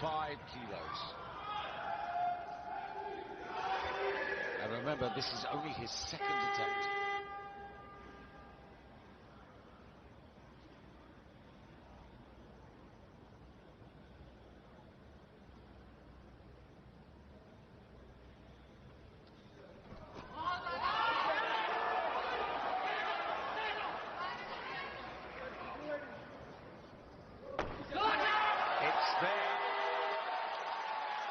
kilos. And remember, this is only his second attempt.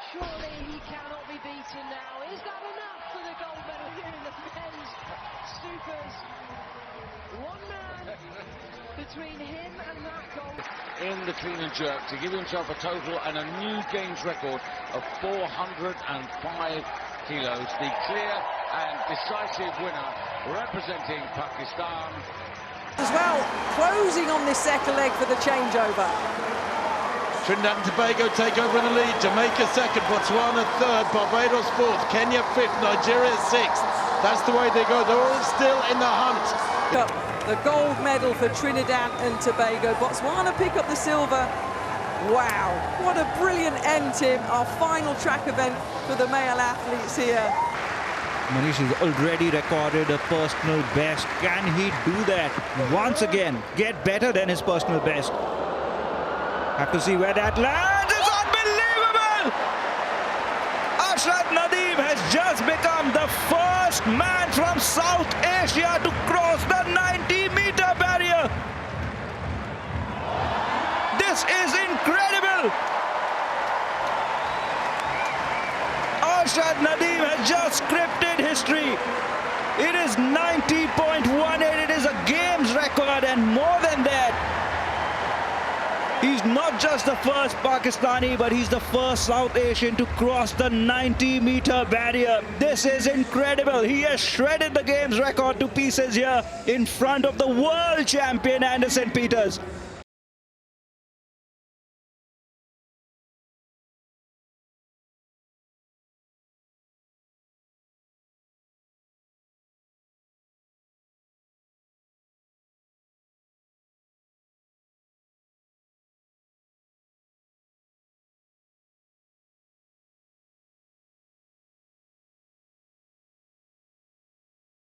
Surely he cannot be beaten now. Is that enough for the gold medal here in the men's supers? One man between him and that gold. In the clean and jerk to give himself a total and a new games record of 405 kilos. The clear and decisive winner representing Pakistan. As well, closing on this second leg for the changeover. Trinidad and Tobago take over in the lead. Jamaica second, Botswana third, Barbados fourth, Kenya fifth, Nigeria sixth. That's the way they go. They're all still in the hunt. The gold medal for Trinidad and Tobago. Botswana pick up the silver. Wow, what a brilliant end, Tim. Our final track event for the male athletes here. Manish has already recorded a personal best. Can he do that once again? Get better than his personal best. Have to see where that lands. It's unbelievable! Ashraf Nadeem has just become the first man from South Asia to cross the 90-meter barrier. This is incredible! Ashraf Nadeem has just scripted history. It is 90.18. It is a games record, and more than that, he's not just the first Pakistani, but he's the first South Asian to cross the 90-meter barrier. This is incredible. He has shredded the games record to pieces here in front of the world champion Anderson Peters.